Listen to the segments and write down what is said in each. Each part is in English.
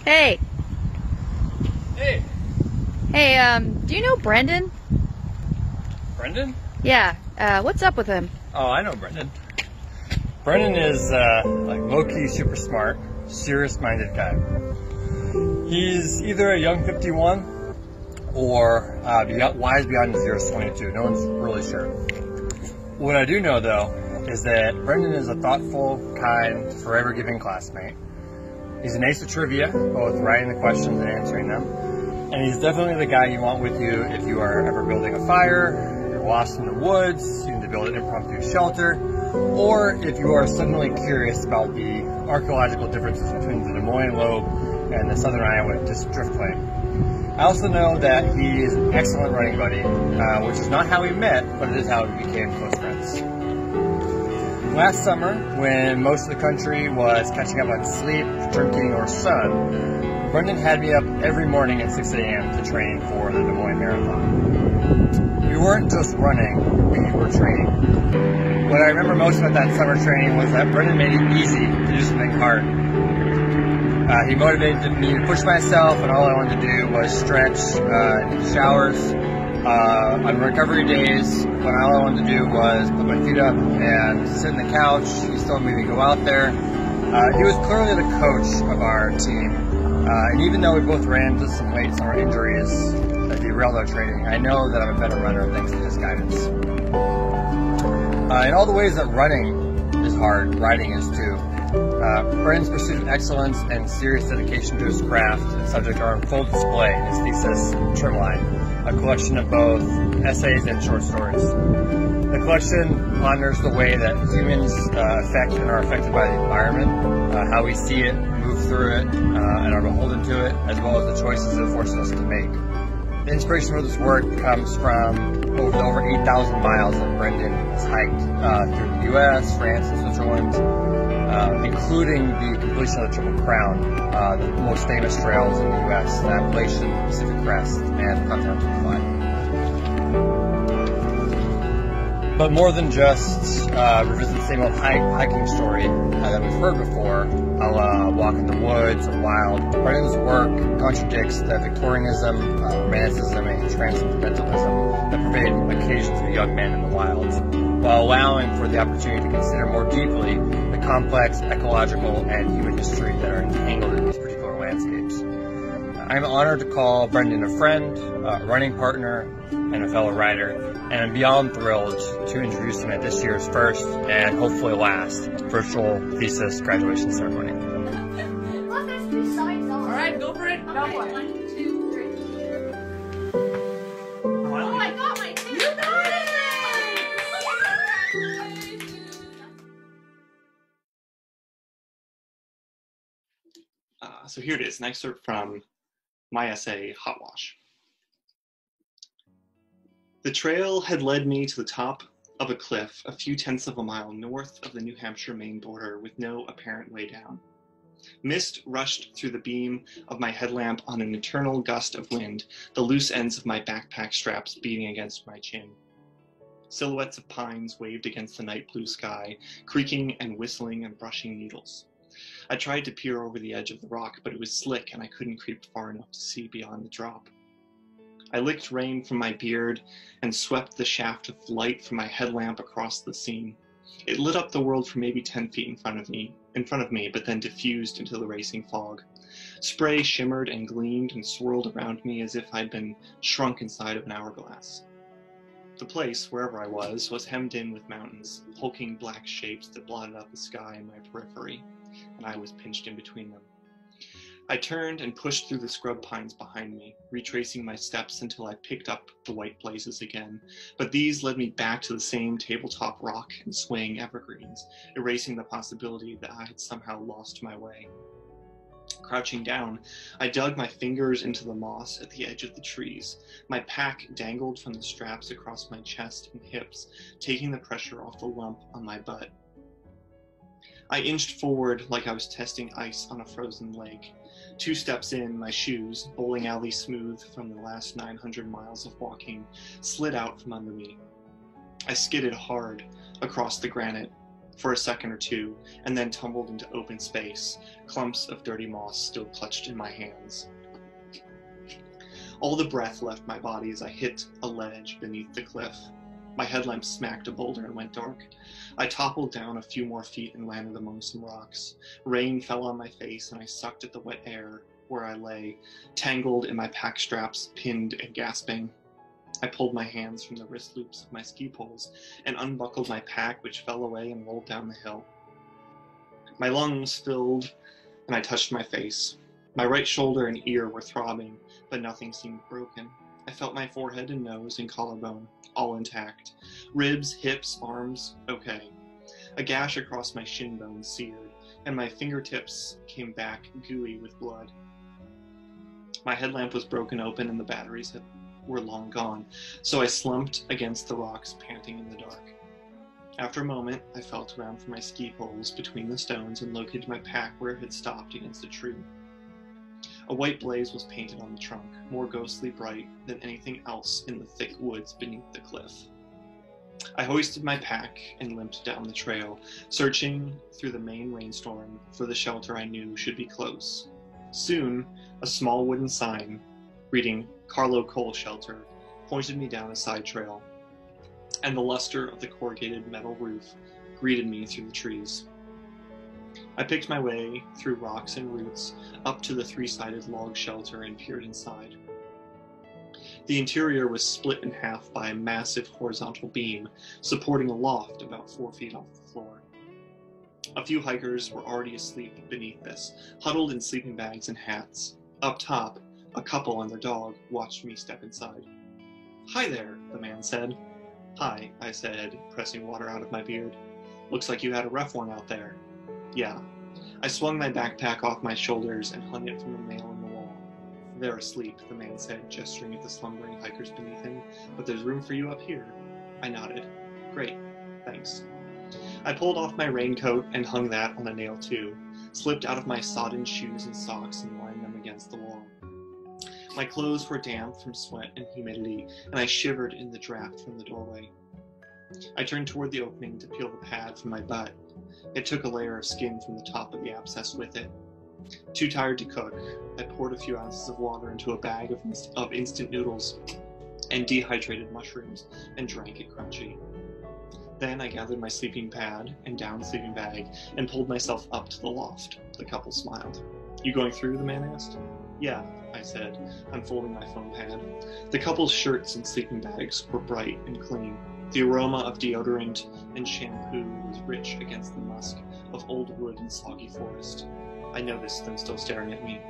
Hey. Hey. Hey, do you know Brendan? Brendan? Yeah, what's up with him? Oh, I know Brendan. Brendan is, like, low-key super smart, serious-minded guy. He's either a young 51 or wise beyond his years 22. No one's really sure. What I do know, though, is that Brendan is a thoughtful, kind, forever-giving classmate. He's an ace at trivia, both writing the questions and answering them. And he's definitely the guy you want with you if you are ever building a fire, you're lost in the woods, you need to build an impromptu shelter, or if you are suddenly curious about the archaeological differences between the Des Moines lobe and the southern Iowa drift plain. I also know that he is an excellent running buddy, which is not how we met, but it is how we became close friends. Last summer, when most of the country was catching up on sleep, drinking, or sun, Brendan had me up every morning at 6 a.m. to train for the Des Moines Marathon. We weren't just running, we were training. What I remember most about that summer training was that Brendan made it easy to do something hard. He motivated me to push myself, and all I wanted to do was stretch in showers. On recovery days, when all I wanted to do was put my feet up and sit on the couch, he still made me go out there. He was clearly the coach of our team. And even though we both ran into some late summer injuries that derailed our training, I know that I'm a better runner thanks to his guidance. In all the ways that running is hard, riding is too. Brendan's pursuit of excellence and serious dedication to his craft and subject are on full display in his thesis, Trimline, a collection of both essays and short stories. The collection ponders the way that humans affect and are affected by the environment, how we see it, move through it, and are beholden to it, as well as the choices it forces us to make. The inspiration for this work comes from over 8,000 miles that Brendan has hiked through the U.S., France, and Switzerland, including the completion of the Triple Crown, the most famous trails in the U.S., the Appalachian, Pacific Crest, and Continental Divide. But more than just revisit the same old hiking story that we've heard before, a la Walk in the Woods or Wild, Brendan's work contradicts the Victorianism, Romanticism, and Transcendentalism that pervade occasions of a young man in the wilds, while allowing for the opportunity to consider more deeply the complex ecological and human history that are entangled in these particular landscapes. I'm honored to call Brendan a friend, a running partner, and a fellow rider, and I'm beyond thrilled to introduce him at this year's first, and hopefully last, virtual thesis graduation ceremony. Alright, go for it. Go for it. 1, 2, 3. Oh, I got my 2. You got it! So here it is, an excerpt from my essay, Hot Wash. The trail had led me to the top of a cliff a few tenths of a mile north of the New Hampshire-Maine border with no apparent way down. Mist rushed through the beam of my headlamp on an eternal gust of wind, the loose ends of my backpack straps beating against my chin. Silhouettes of pines waved against the night blue sky, creaking and whistling and brushing needles. I tried to peer over the edge of the rock, but it was slick and I couldn't creep far enough to see beyond the drop. I licked rain from my beard and swept the shaft of light from my headlamp across the scene. It lit up the world for maybe 10 feet in front of me, but then diffused into the racing fog. Spray shimmered and gleamed and swirled around me as if I'd been shrunk inside of an hourglass. The place, wherever I was hemmed in with mountains, hulking black shapes that blotted out the sky in my periphery, and I was pinched in between them. I turned and pushed through the scrub pines behind me, retracing my steps until I picked up the white blazes again, but these led me back to the same tabletop rock and swaying evergreens, erasing the possibility that I had somehow lost my way. Crouching down, I dug my fingers into the moss at the edge of the trees. My pack dangled from the straps across my chest and hips, taking the pressure off the lump on my butt. I inched forward like I was testing ice on a frozen lake. 2 steps in, my shoes, bowling alley smooth from the last 900 miles of walking, slid out from under me. I skidded hard across the granite, for a second or two, and then tumbled into open space, clumps of dirty moss still clutched in my hands. All the breath left my body as I hit a ledge beneath the cliff. My headlamp smacked a boulder and went dark. I toppled down a few more feet and landed among some rocks. Rain fell on my face, and I sucked at the wet air where I lay, tangled in my pack straps, pinned and gasping. I pulled my hands from the wrist loops of my ski poles and unbuckled my pack, which fell away and rolled down the hill. My lungs filled, and I touched my face. My right shoulder and ear were throbbing, but nothing seemed broken. I felt my forehead and nose and collarbone, all intact. Ribs, hips, arms, okay. A gash across my shin bone seared, and my fingertips came back gooey with blood. My headlamp was broken open and the batteries were long gone, so I slumped against the rocks, panting in the dark. After a moment, I felt around for my ski poles between the stones and located my pack where it had stopped against a tree. A white blaze was painted on the trunk, more ghostly bright than anything else in the thick woods beneath the cliff. I hoisted my pack and limped down the trail, searching through the main rainstorm for the shelter I knew should be close. Soon, a small wooden sign, reading Carlo Coal Shelter, pointed me down a side trail, and the luster of the corrugated metal roof greeted me through the trees. I picked my way through rocks and roots up to the three-sided log shelter and peered inside. The interior was split in half by a massive horizontal beam supporting a loft about 4 feet off the floor. A few hikers were already asleep beneath this, huddled in sleeping bags and hats. Up top, a couple and their dog watched me step inside. "Hi there," the man said. "Hi," I said, pressing water out of my beard. "Looks like you had a rough one out there." "Yeah." I swung my backpack off my shoulders and hung it from a nail in the wall. "They're asleep," the man said, gesturing at the slumbering hikers beneath him, "but there's room for you up here." I nodded. "Great, thanks." I pulled off my raincoat and hung that on a nail too, slipped out of my sodden shoes and socks and lined them against the wall. My clothes were damp from sweat and humidity, and I shivered in the draft from the doorway. I turned toward the opening to peel the pad from my butt. It took a layer of skin from the top of the abscess with it. Too tired to cook, I poured a few ounces of water into a bag of instant noodles and dehydrated mushrooms and drank it crunchy. Then I gathered my sleeping pad and down sleeping bag and pulled myself up to the loft. The couple smiled. "You going through?" the man asked. "Yeah," I said, unfolding my foam pad. The couple's shirts and sleeping bags were bright and clean. The aroma of deodorant and shampoo was rich against the musk of old wood and soggy forest. I noticed them still staring at me.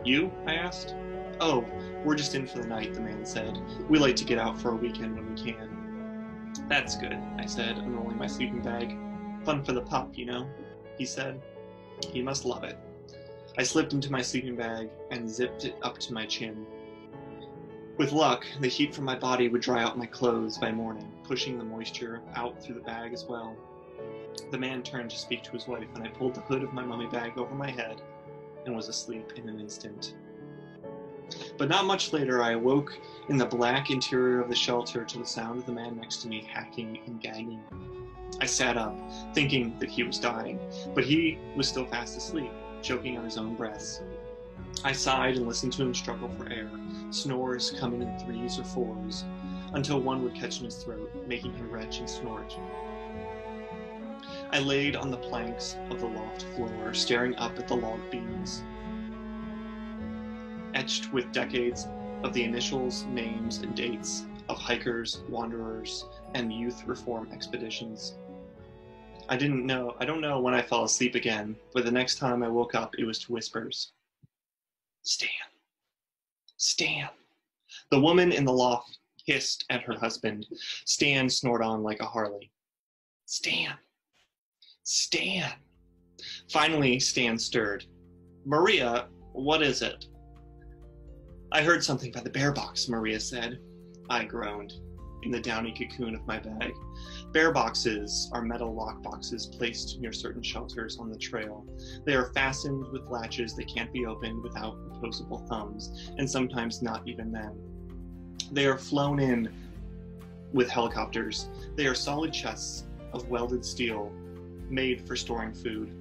"You?" I asked. "Oh, we're just in for the night," the man said. "We like to get out for a weekend when we can." "That's good," I said, unrolling my sleeping bag. "Fun for the pup, you know," he said. "He must love it." I slipped into my sleeping bag and zipped it up to my chin. With luck, the heat from my body would dry out my clothes by morning, pushing the moisture out through the bag as well. The man turned to speak to his wife, and I pulled the hood of my mummy bag over my head and was asleep in an instant. But not much later, I awoke in the black interior of the shelter to the sound of the man next to me hacking and gagging. I sat up, thinking that he was dying, but he was still fast asleep, choking on his own breaths. I sighed and listened to him struggle for air, snores coming in 3s or 4s, until one would catch in his throat, making him retch and snort. I laid on the planks of the loft floor, staring up at the log beams, etched with decades of the initials, names, and dates of hikers, wanderers, and youth reform expeditions. I don't know when I fell asleep again, but the next time I woke up, it was to whispers. "Stan. Stan." The woman in the loft hissed at her husband. Stan snored on like a Harley. "Stan. Stan." Finally, Stan stirred. "Maria, what is it?" "I heard something by the bear box," Maria said. I groaned in the downy cocoon of my bag. Bear boxes are metal lock boxes placed near certain shelters on the trail. They are fastened with latches that can't be opened without opposable thumbs, and sometimes not even then. They are flown in with helicopters. They are solid chests of welded steel made for storing food.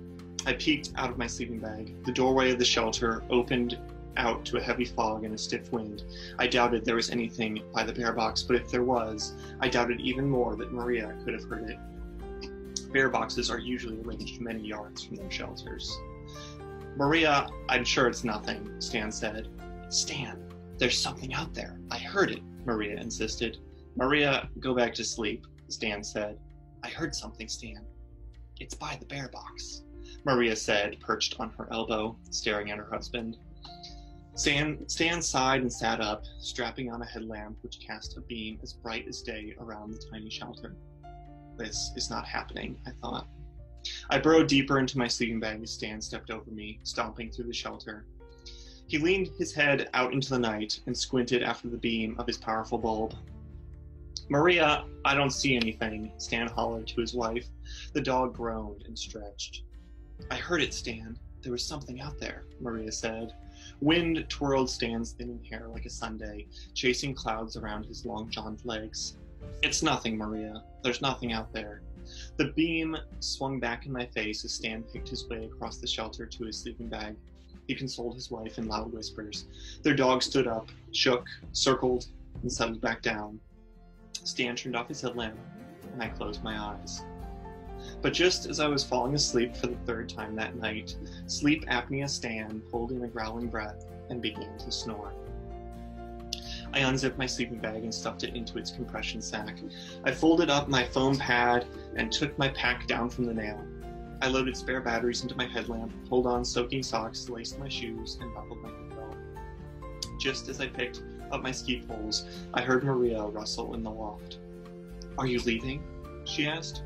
I peeked out of my sleeping bag. The doorway of the shelter opened out to a heavy fog and a stiff wind. I doubted there was anything by the bear box, but if there was, I doubted even more that Maria could have heard it. Bear boxes are usually arranged many yards from their shelters. Maria, I'm sure it's nothing, Stan said. Stan, there's something out there. I heard it, Maria insisted. Maria, go back to sleep, Stan said. I heard something, Stan. It's by the bear box, Maria said, perched on her elbow, staring at her husband. Stan sighed and sat up, strapping on a headlamp which cast a beam as bright as day around the tiny shelter. This is not happening, I thought. I burrowed deeper into my sleeping bag as Stan stepped over me, stomping through the shelter. He leaned his head out into the night and squinted after the beam of his powerful bulb. Maria, I don't see anything, Stan hollered to his wife. The dog groaned and stretched. I heard it, Stan. There was something out there, Maria said. Wind twirled Stan's thinning hair like a sundae, chasing clouds around his long-johned legs. It's nothing, Maria. There's nothing out there. The beam swung back in my face as Stan picked his way across the shelter to his sleeping bag. He consoled his wife in loud whispers. Their dog stood up, shook, circled, and settled back down. Stan turned off his headlamp, and I closed my eyes. But just as I was falling asleep for the third time that night, sleep apnea Stan pulled in a growling breath and began to snore. I unzipped my sleeping bag and stuffed it into its compression sack. I folded up my foam pad and took my pack down from the nail. I loaded spare batteries into my headlamp, pulled on soaking socks, laced my shoes, and buckled my knee belt. Just as I picked up my ski poles, I heard Maria rustle in the loft. Are you leaving? She asked.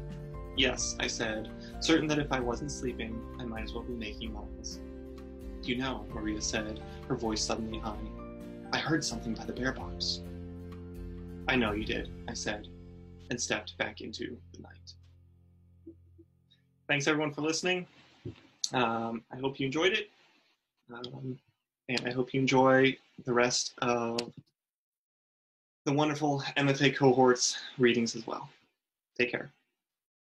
Yes, I said, certain that if I wasn't sleeping, I might as well be making noise. You know, Maria said, her voice suddenly high. I heard something by the bear box. I know you did, I said, and stepped back into the night. Thanks everyone for listening. I hope you enjoyed it. And I hope you enjoy the rest of the wonderful MFA cohort's readings as well. Take care.